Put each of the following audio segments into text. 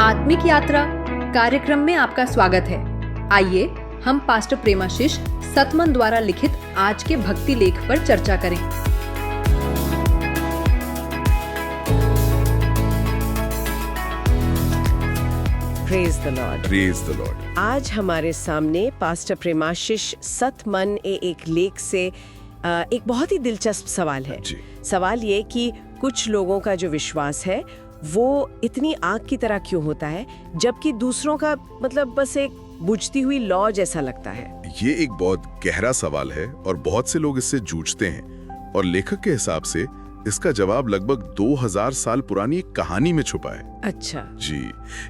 आत्मिक यात्रा कार्यक्रम में आपका स्वागत है। आइए हम पास्टर प्रेमाशीष सतमन द्वारा लिखित आज के भक्ति लेख पर चर्चा करें। Praise the Lord. Praise the Lord. आज हमारे सामने पास्टर प्रेमाशीष सतमन एक लेख से एक बहुत ही दिलचस्प सवाल है। सवाल ये कि कुछ लोगों का जो विश्वास है वो इतनी आग की तरह क्यों होता है, जबकि दूसरों का मतलब बस एक बुझती हुई लौ जैसा लगता है। ये एक बहुत गहरा सवाल है और बहुत से लोग इससे जूझते हैं, और लेखक के हिसाब से इसका जवाब लगभग 2000 साल पुरानी एक कहानी में छुपा है। अच्छा जी,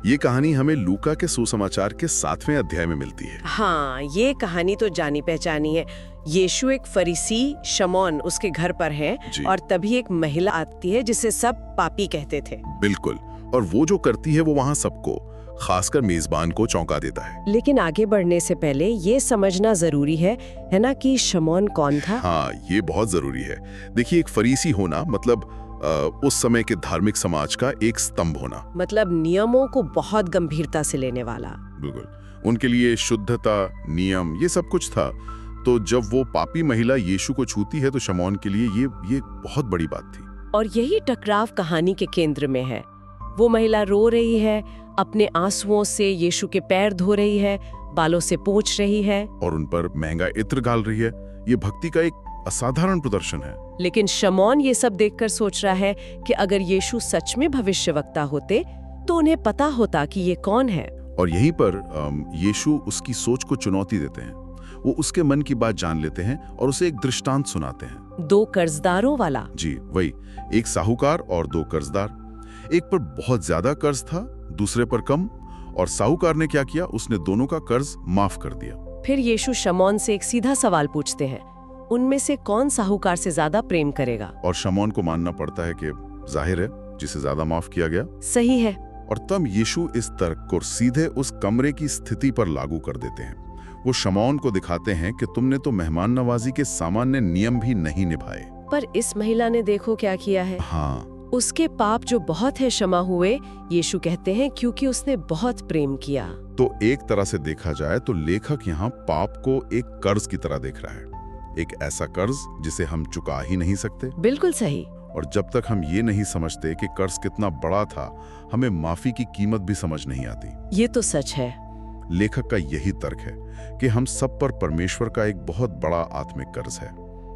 ये कहानी हमें लूका के सुसमाचार के 7वें अध्याय में मिलती है। हाँ, ये कहानी तो जानी पहचानी है। यीशु एक फरीसी शमौन उसके घर पर है और तभी एक महिला आती है जिसे सब पापी कहते थे। बिल्कुल, और वो जो करती है वो वहाँ सबको, खासकर मेजबान को चौंका देता है। लेकिन आगे बढ़ने से पहले ये समझना जरूरी है ना, कि शमौन कौन था। हाँ, ये बहुत जरूरी है। देखिए, एक फरीसी होना मतलब उस समय के धार्मिक समाज का एक स्तंभ होना, मतलब नियमों को बहुत गंभीरता से लेने वाला। बिल्कुल, उनके लिए शुद्धता, नियम, ये सब कुछ था। तो जब वो पापी महिला यीशु को छूती है तो शमौन के लिए ये बहुत बड़ी बात थी। और यही टकराव कहानी के केंद्र में है। वो महिला रो रही है, अपने आंसुओं से यीशु के पैर धो रही है, बालों से पोंछ रही है और उन पर महंगा इत्र डाल रही है। ये भक्ति का एक असाधारण प्रदर्शन है। लेकिन शमौन ये सब देखकर सोच रहा है कि अगर यीशु सच में भविष्यवक्ता होते तो उन्हें पता होता कि ये कौन है। और यहीं पर यीशु उसकी सोच को चुनौती देते हैं। वो उसके मन की बात जान लेते हैं और उसे एक दृष्टांत सुनाते हैं। 2 कर्जदारों वाला। जी वही, एक साहूकार और 2 कर्जदार। एक पर बहुत ज्यादा कर्ज था, दूसरे पर कम, और साहूकार ने क्या किया, उसने दोनों का कर्ज माफ कर दिया। फिर यीशु शमौन से एक सीधा सवाल पूछते हैं, उनमें से कौन साहूकार से ज्यादा प्रेम करेगा। और शमौन को मानना पड़ता है कि जाहिर है जिसे ज्यादा माफ किया गया। सही है। और तब यीशु इस तर्क को सीधे उस कमरे की स्थिति पर लागू कर देते हैं। वो शमौन को दिखाते हैं कि तुमने तो मेहमान नवाजी के सामान्य नियम भी नहीं निभाए। पर इस महिला ने देखो क्या किया है। हाँ, उसके पाप जो बहुत है क्षमा हुए, यीशु कहते हैं, क्योंकि उसने बहुत प्रेम किया। तो एक तरह से देखा जाए तो लेखक यहाँ पाप को एक कर्ज की तरह देख रहा है, एक ऐसा कर्ज जिसे हम चुका ही नहीं सकते। बिल्कुल सही। और जब तक हम ये नहीं समझते कि कर्ज कितना बड़ा था, हमें माफी की कीमत भी समझ नहीं आती। ये तो सच है। लेखक का यही तर्क है कि हम सब पर परमेश्वर का एक बहुत बड़ा आत्मिक कर्ज है,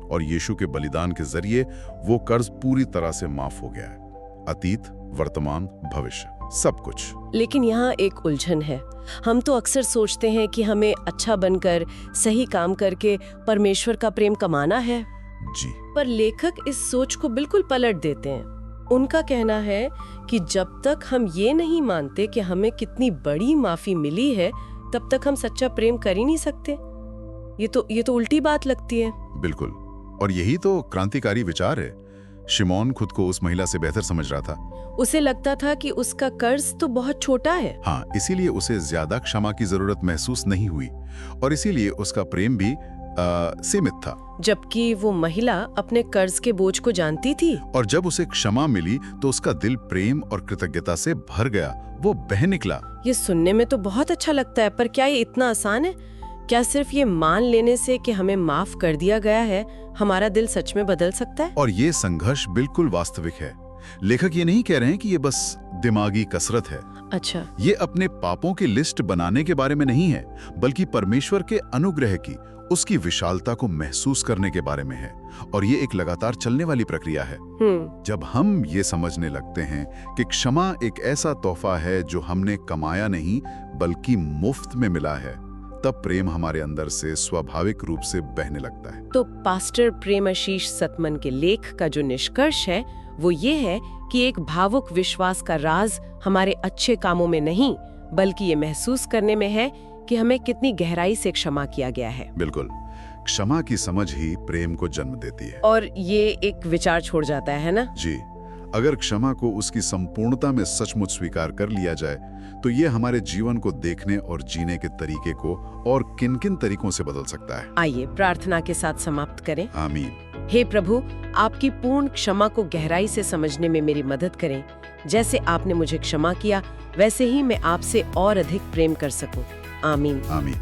और यीशु के बलिदान के जरिए वो कर्ज पूरी तरह से माफ हो गया है। अतीत, वर्तमान, भविष्य, सब कुछ। लेकिन यहाँ एक उलझन है। हम तो अक्सर सोचते हैं कि हमें अच्छा बनकर, सही काम करके परमेश्वर का प्रेम कमाना है। जी। पर लेखक इस सोच को बिल्कुल पलट देते हैं। उनका कहना है कि जब तक हम ये नहीं मानते कि हमें कितनी बड़ी माफी मिली है, तब तक हम सच्चा प्रेम कर ही नहीं सकते। ये तो उल्टी बात लगती है। बिल्कुल, और यही तो क्रांतिकारी विचार है। शिमौन खुद को उस महिला से बेहतर समझ रहा था। उसे लगता था कि उसका कर्ज तो बहुत छोटा है। हाँ, इसीलिए उसे ज्यादा क्षमा की जरूरत महसूस नहीं हुई, और इसीलिए उसका प्रेम भी सीमित था। जबकि वो महिला अपने कर्ज के बोझ को जानती थी। और जब उसे क्षमा मिली तो उसका दिल प्रेम और कृतज्ञता से भर गया, वो बह निकला। ये सुनने में तो बहुत अच्छा लगता है, पर क्या ये इतना आसान है? क्या सिर्फ ये मान लेने से कि हमें माफ कर दिया गया है, हमारा दिल सच में बदल सकता है? और ये संघर्ष बिल्कुल वास्तविक है। लेखक ये नहीं कह रहे हैं कि ये बस दिमागी कसरत है। अच्छा। ये अपने पापों की लिस्ट बनाने के बारे में नहीं है, बल्कि परमेश्वर के अनुग्रह की, उसकी विशालता को महसूस करने के बारे में है। और ये एक लगातार चलने वाली प्रक्रिया है। जब हम ये समझने लगते हैं कि क्षमा एक ऐसा तोहफा है जो हमने कमाया नहीं बल्कि मुफ्त में मिला है, तब प्रेम हमारे अंदर से स्वाभाविक रूप से बहने लगता है। तो पास्टर प्रेमाशीष सतमन के लेख का जो निष्कर्ष है वो ये है कि एक भावुक विश्वास का राज हमारे अच्छे कामों में नहीं, बल्कि ये महसूस करने में है कि हमें कितनी गहराई से क्षमा किया गया है। बिल्कुल, क्षमा की समझ ही प्रेम को जन्म देती है। और ये एक विचार छोड़ जाता है ना? जी, अगर क्षमा को उसकी संपूर्णता में सचमुच स्वीकार कर लिया जाए तो ये हमारे जीवन को देखने और जीने के तरीके को और किन-किन तरीकों से बदल सकता है। आइए प्रार्थना के साथ समाप्त करें। आमीन। हे प्रभु, आपकी पूर्ण क्षमा को गहराई से समझने में मेरी मदद करें। जैसे आपने मुझे क्षमा किया, वैसे ही मैं आपसे और अधिक प्रेम कर सकूं। आमीन। आमीन।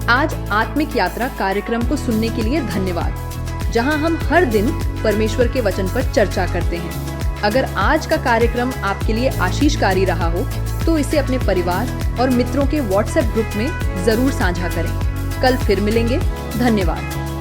आज आत्मिक यात्रा कार्यक्रम को सुनने के लिए धन्यवाद, जहां हम हर दिन परमेश्वर के वचन पर चर्चा करते हैं। अगर आज का कार्यक्रम आपके लिए आशीषकारी रहा हो तो इसे अपने परिवार और मित्रों के व्हाट्सएप ग्रुप में जरूर साझा करें। कल फिर मिलेंगे। धन्यवाद।